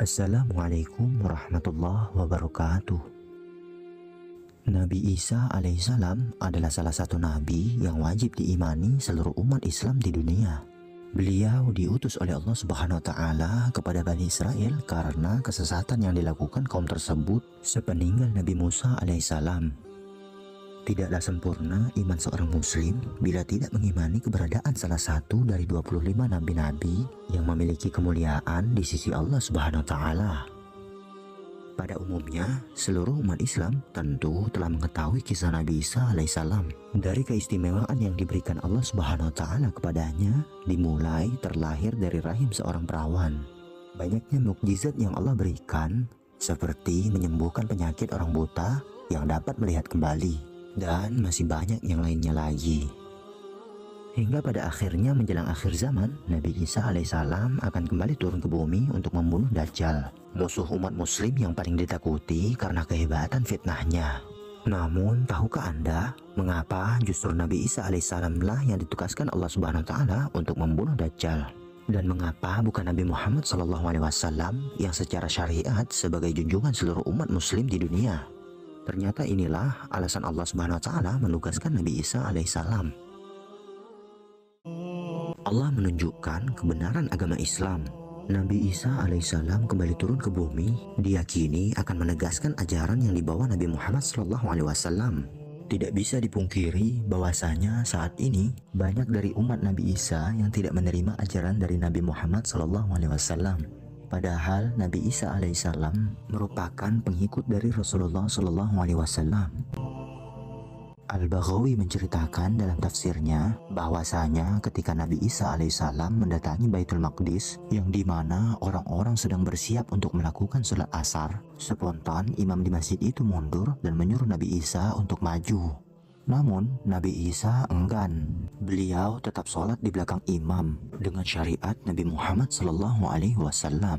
Assalamualaikum warahmatullahi wabarakatuh. Nabi Isa alaihissalam adalah salah satu nabi yang wajib diimani seluruh umat Islam di dunia. Beliau diutus oleh Allah Subhanahu wa Ta'ala kepada Bani Israel karena kesesatan yang dilakukan kaum tersebut sepeninggal Nabi Musa alaihissalam. Tidaklah sempurna iman seorang muslim bila tidak mengimani keberadaan salah satu dari 25 nabi-nabi yang memiliki kemuliaan di sisi Allah Subhanahu wa Ta'ala. Pada umumnya, seluruh umat Islam tentu telah mengetahui kisah Nabi Isa alaihissalam. Dari keistimewaan yang diberikan Allah Subhanahu wa Ta'ala kepadanya, dimulai terlahir dari rahim seorang perawan. Banyaknya mukjizat yang Allah berikan, seperti menyembuhkan penyakit orang buta yang dapat melihat kembali, dan masih banyak yang lainnya lagi. Hingga pada akhirnya menjelang akhir zaman, Nabi Isa alaihissalam akan kembali turun ke bumi untuk membunuh Dajjal, musuh umat muslim yang paling ditakuti karena kehebatan fitnahnya. Namun, tahukah Anda mengapa justru Nabi Isa alaihissalam lah yang ditugaskan Allah Subhanahu wa Ta'ala untuk membunuh Dajjal? Dan mengapa bukan Nabi Muhammad SAW yang secara syariat sebagai junjungan seluruh umat muslim di dunia? Ternyata inilah alasan Allah Subhanahu wa Ta'ala menugaskan Nabi Isa alaihissalam. Allah menunjukkan kebenaran agama Islam. Nabi Isa alaihissalam kembali turun ke bumi, diyakini akan menegaskan ajaran yang dibawa Nabi Muhammad SAW. Tidak bisa dipungkiri bahwasanya saat ini banyak dari umat Nabi Isa yang tidak menerima ajaran dari Nabi Muhammad SAW. Padahal Nabi Isa alaihissalam merupakan pengikut dari Rasulullah SAW. Al-Baghawi menceritakan dalam tafsirnya bahwasanya ketika Nabi Isa alaihissalam mendatangi Baitul Maqdis, yang dimana orang-orang sedang bersiap untuk melakukan sholat asar, spontan imam di masjid itu mundur dan menyuruh Nabi Isa untuk maju. Namun Nabi Isa enggan. Beliau tetap sholat di belakang imam dengan syariat Nabi Muhammad SAW.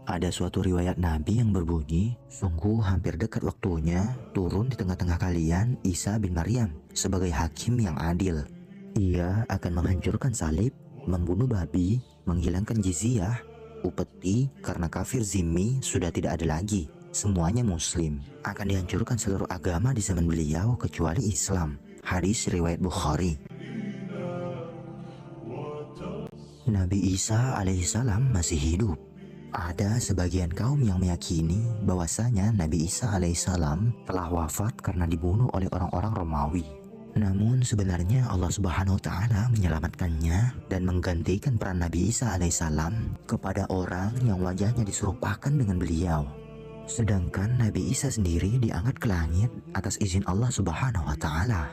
Ada suatu riwayat Nabi yang berbunyi, sungguh hampir dekat waktunya turun di tengah-tengah kalian Isa bin Maryam sebagai hakim yang adil. Ia akan menghancurkan salib, membunuh babi, menghilangkan jizyah, upeti karena kafir zimmi sudah tidak ada lagi. Semuanya muslim. Akan dihancurkan seluruh agama di zaman beliau kecuali Islam. Hadis riwayat Bukhari. Nabi Isa alaihissalam masih hidup. Ada sebagian kaum yang meyakini bahwasanya Nabi Isa alaihissalam telah wafat karena dibunuh oleh orang-orang Romawi. Namun sebenarnya Allah Subhanahu wa Ta'ala menyelamatkannya dan menggantikan peran Nabi Isa alaihissalam kepada orang yang wajahnya diserupakan dengan beliau. Sedangkan Nabi Isa sendiri diangkat ke langit atas izin Allah Subhanahu wa Ta'ala.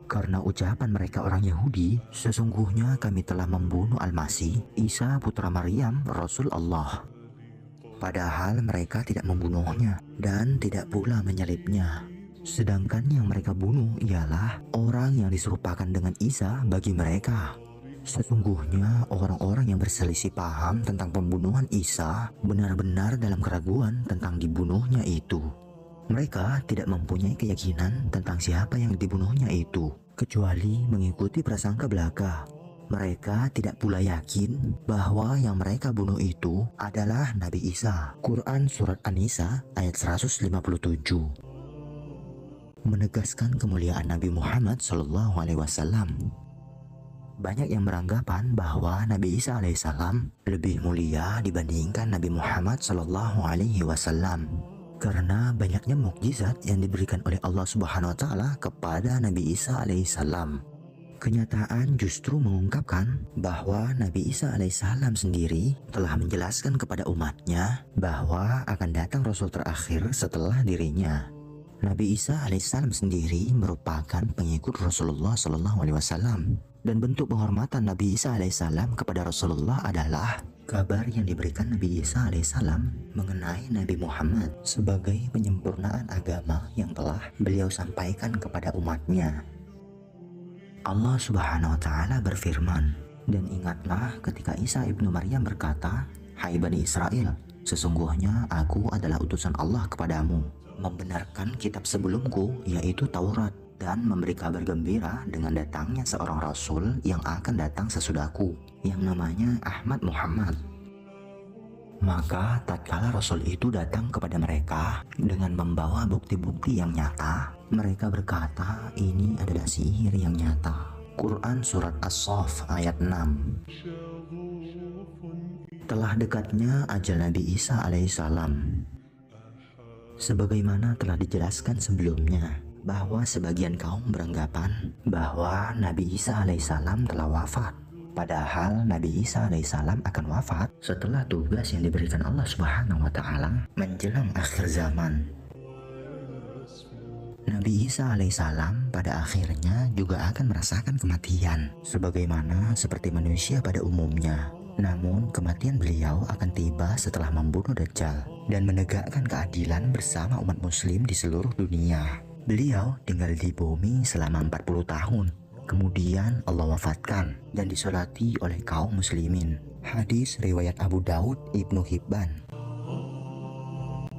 Karena ucapan mereka orang Yahudi, sesungguhnya kami telah membunuh Al-Masih, Isa putra Maryam, Rasul Allah. Padahal mereka tidak membunuhnya dan tidak pula menyalibnya. Sedangkan yang mereka bunuh ialah orang yang diserupakan dengan Isa bagi mereka. Sesungguhnya orang-orang yang berselisih paham tentang pembunuhan Isa benar-benar dalam keraguan tentang dibunuhnya itu. Mereka tidak mempunyai keyakinan tentang siapa yang dibunuhnya itu, kecuali mengikuti prasangka belaka. Mereka tidak pula yakin bahwa yang mereka bunuh itu adalah Nabi Isa. Quran Surat An-Nisa ayat 157 menegaskan kemuliaan Nabi Muhammad SAW. Banyak yang beranggapan bahwa Nabi Isa alaihissalam lebih mulia dibandingkan Nabi Muhammad SAW karena banyaknya mukjizat yang diberikan oleh Allah Subhanahu wa Ta'ala kepada Nabi Isa alaihissalam. Kenyataan justru mengungkapkan bahwa Nabi Isa alaihissalam sendiri telah menjelaskan kepada umatnya bahwa akan datang Rasul terakhir setelah dirinya. Nabi Isa alaihissalam sendiri merupakan pengikut Rasulullah SAW. Dan bentuk penghormatan Nabi Isa alaihissalam kepada Rasulullah adalah kabar yang diberikan Nabi Isa alaihissalam mengenai Nabi Muhammad sebagai penyempurnaan agama yang telah beliau sampaikan kepada umatnya. Allah Subhanahu wa Ta'ala berfirman, dan ingatlah ketika Isa ibnu Maryam berkata, "Hai Bani Israel, sesungguhnya aku adalah utusan Allah kepadamu, membenarkan kitab sebelumku yaitu Taurat, dan memberi kabar gembira dengan datangnya seorang Rasul yang akan datang sesudahku, yang namanya Ahmad Muhammad." Maka tatkala Rasul itu datang kepada mereka dengan membawa bukti-bukti yang nyata, mereka berkata ini adalah sihir yang nyata. Quran Surat As-Saff ayat 6. Telah dekatnya ajal Nabi Isa alaihissalam. Sebagaimana telah dijelaskan sebelumnya, bahwa sebagian kaum beranggapan bahwa Nabi Isa alaihissalam telah wafat. Padahal Nabi Isa alaihissalam akan wafat setelah tugas yang diberikan Allah Subhanahu wa Ta'ala menjelang akhir zaman. Nabi Isa alaihissalam pada akhirnya juga akan merasakan kematian, sebagaimana seperti manusia pada umumnya. Namun kematian beliau akan tiba setelah membunuh Dajjal dan menegakkan keadilan bersama umat muslim di seluruh dunia. Beliau tinggal di bumi selama 40 tahun. Kemudian Allah wafatkan dan disolati oleh kaum muslimin. Hadis riwayat Abu Daud, Ibnu Hibban.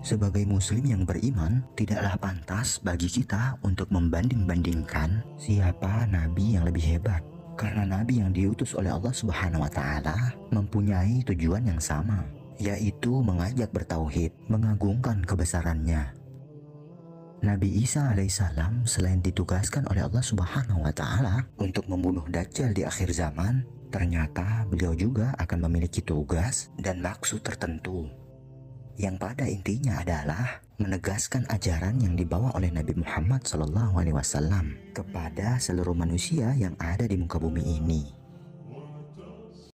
Sebagai muslim yang beriman, tidaklah pantas bagi kita untuk membanding-bandingkan siapa nabi yang lebih hebat. Karena nabi yang diutus oleh Allah Subhanahu wa Ta'ala mempunyai tujuan yang sama, yaitu mengajak bertauhid, mengagungkan kebesarannya. Nabi Isa alaihissalam selain ditugaskan oleh Allah Subhanahu wa Ta'ala untuk membunuh Dajjal di akhir zaman, ternyata beliau juga akan memiliki tugas dan maksud tertentu, yang pada intinya adalah menegaskan ajaran yang dibawa oleh Nabi Muhammad SAW kepada seluruh manusia yang ada di muka bumi ini.